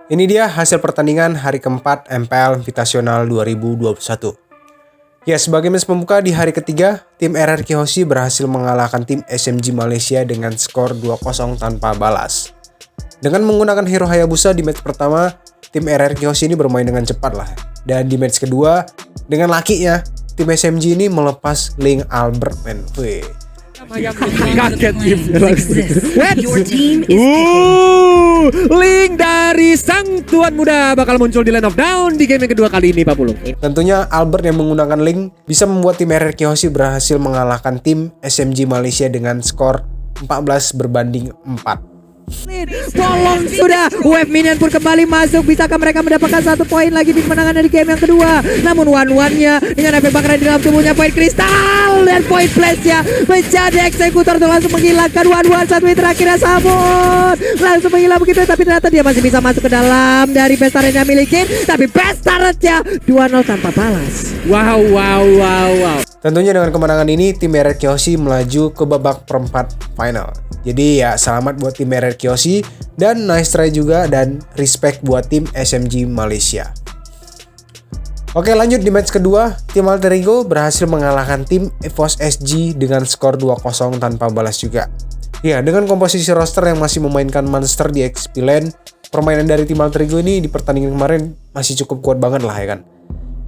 Ini dia hasil pertandingan hari keempat MPL Invitational 2021. Ya, sebagai match pembuka di hari ketiga, tim RRQ Hoshi berhasil mengalahkan tim SMG Malaysia dengan skor 2-0 tanpa balas. Dengan menggunakan hero Hayabusa di match pertama, tim RRQ Hoshi ini bermain dengan cepat lah. Dan di match kedua, dengan lakinya, tim SMG ini melepas Link Albert Menwe. Kaget Link dari sang tuan muda bakal muncul di Land of Down di game yang kedua kali ini, Pak Pulung. Tentunya Albert yang menggunakan Link bisa membuat tim RRQ Hoshi berhasil mengalahkan tim SMG Malaysia dengan skor 14-4. Tolong sudah, wave minion pun kembali masuk. Bisakah mereka mendapatkan 1 poin lagi di kemenangan dari game yang kedua? Namun one-one-nya dengan efek bakaran di dalam tubuhnya, poin kristal dan poin flash-nya menjadi eksekutor untuk langsung menghilangkan one-one. 1 menit terakhirnya Sabun langsung menghilang begitu, tapi ternyata dia masih bisa masuk ke dalam dari best turret yang miliki. Tapi best turret-nya 2-0 tanpa balas. Wow. Tentunya dengan kemenangan ini tim RRQ Hoshi melaju ke babak perempat final. Jadi ya selamat buat tim RRQ Hoshi dan nice try juga dan respect buat tim SMG Malaysia. Oke, lanjut di match kedua, tim Alter Ego berhasil mengalahkan tim EVOS SG dengan skor 2-0 tanpa balas juga. Ya, dengan komposisi roster yang masih memainkan monster di XP Lane, permainan dari tim Alter Ego ini di pertandingan kemarin masih cukup kuat banget lah ya kan.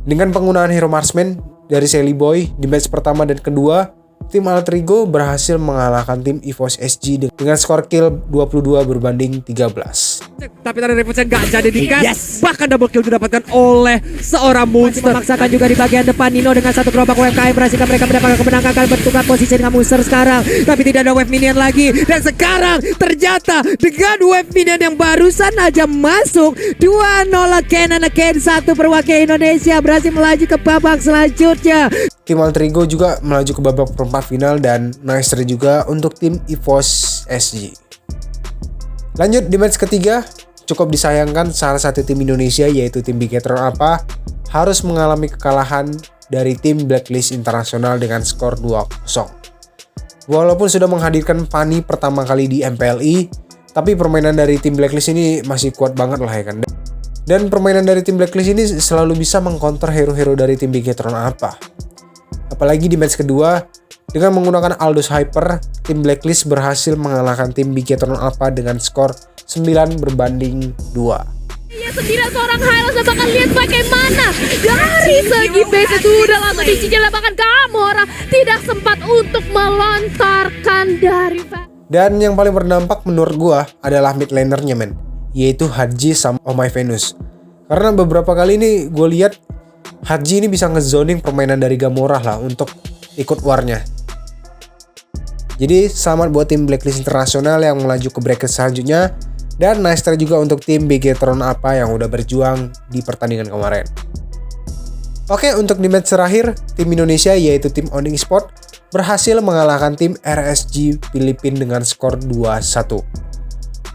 Dengan penggunaan hero marksman dari Sally Boy di match pertama dan kedua, tim Alter Ego berhasil mengalahkan tim EVOS SG dengan skor kill 22-13. Tapi tadi Revolution gak jadi dikas. Bahkan double kill didapatkan oleh seorang monster. Memaksakan juga di bagian depan. Nino dengan satu gerobak UMKM berhasil mereka mendapatkan kemenangan. Akan bertukar posisi dengan monster sekarang, tapi tidak ada wave minion lagi. Dan sekarang ternyata dengan wave minion yang barusan aja masuk 2-0 again and again. 1 perwakilan Indonesia berhasil melaju ke babak selanjutnya. Tim Alter Ego juga melaju ke babak perempat final dan nice try juga untuk tim EVOS SG. Lanjut di match ketiga, cukup disayangkan salah satu tim Indonesia yaitu tim Bigetron Alpha harus mengalami kekalahan dari tim Blacklist Internasional dengan skor 2-0. Walaupun sudah menghadirkan Fanny pertama kali di MPLI, tapi permainan dari tim Blacklist ini masih kuat banget lah ya kan. Dan permainan dari tim Blacklist ini selalu bisa mengcounter hero-hero dari tim Bigetron Alpha. Apalagi di match kedua, dengan menggunakan Aldous Hyper, tim Blacklist berhasil mengalahkan tim Bigetron Alpha dengan skor 9-2. Ia sendirian seorang Hylos dan bahkan lihat bagaimana dari segi base sudah langsung dicicil, bahkan Gamora tidak sempat untuk melontarkan dari. Dan yang paling berdampak menurut gua adalah mid lanernya men, yaitu Haji sama Oh My Venus. Karena beberapa kali ini gue lihat Haji ini bisa ngezoning permainan dari Gamora lah untuk ikut warnya. Jadi selamat buat tim Blacklist Internasional yang melaju ke bracket selanjutnya. Dan nice try juga untuk tim Bigetron Alpha yang udah berjuang di pertandingan kemarin. Oke, untuk di match terakhir, tim Indonesia yaitu tim Onyx Sport berhasil mengalahkan tim RSG Filipina dengan skor 2-1.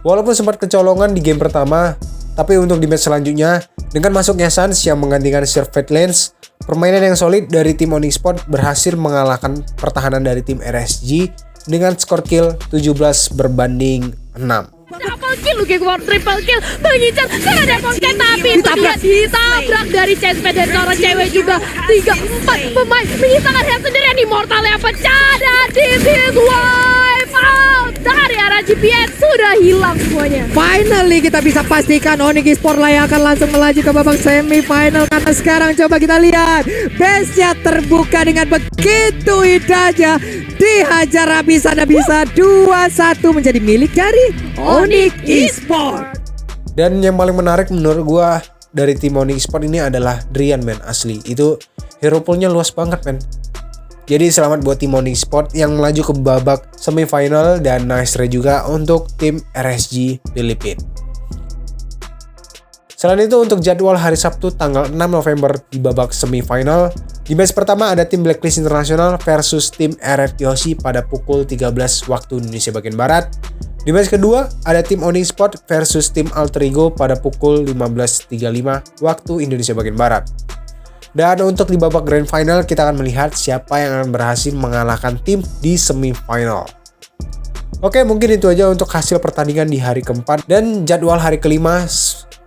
Walaupun sempat kecolongan di game pertama, tapi untuk di match selanjutnya, dengan masuknya Sans yang menggantikan Surfeit Lens, permainan yang solid dari tim Onyx Sport berhasil mengalahkan pertahanan dari tim RSG dengan skor kill 17-6. Double kill, lu keluar triple kill, mengincar karena ada Monken, tapi itu dia ditabrak dari chestplate dari seorang cewek juga. 3-4 pemain menyisakan head sendirian, Immortal yang pecah dan this is wipe out dari arah GPS sudah hilang semuanya. Finally kita bisa pastikan Onyx Sport lah yang akan langsung melaju ke babak semifinal. Karena sekarang coba kita lihat base-nya terbuka dengan begitu indahnya, dihajar habis-habisan 2-1 menjadi milik dari Onyx Esport. Dan yang paling menarik menurut gua dari tim Onyx Esport ini adalah Drian men, asli. Itu hero poolnya luas banget men. Jadi selamat buat tim Onyx Sport yang melaju ke babak semifinal dan nice try juga untuk tim RSG Filipina. Selain itu untuk jadwal hari Sabtu tanggal 6 November di babak semifinal, di match pertama ada tim Blacklist Internasional versus tim RRQ Hoshi pada pukul 13 waktu Indonesia bagian Barat. Di match kedua ada tim Onyx Sport versus tim Alter Ego pada pukul 15.35 waktu Indonesia bagian Barat. Dan untuk di babak grand final kita akan melihat siapa yang akan berhasil mengalahkan tim di semifinal. Oke, mungkin itu aja untuk hasil pertandingan di hari keempat dan jadwal hari kelima.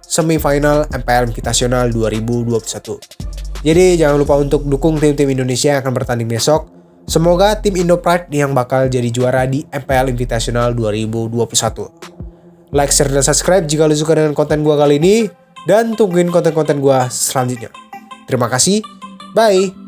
semifinal MPL Invitational 2021. Jadi jangan lupa untuk dukung tim-tim Indonesia yang akan bertanding besok. Semoga tim Indo Pride yang bakal jadi juara di MPL Invitational 2021. Like, share, dan subscribe jika lu suka dengan konten gua kali ini. Dan tungguin konten-konten gua selanjutnya. Terima kasih, bye!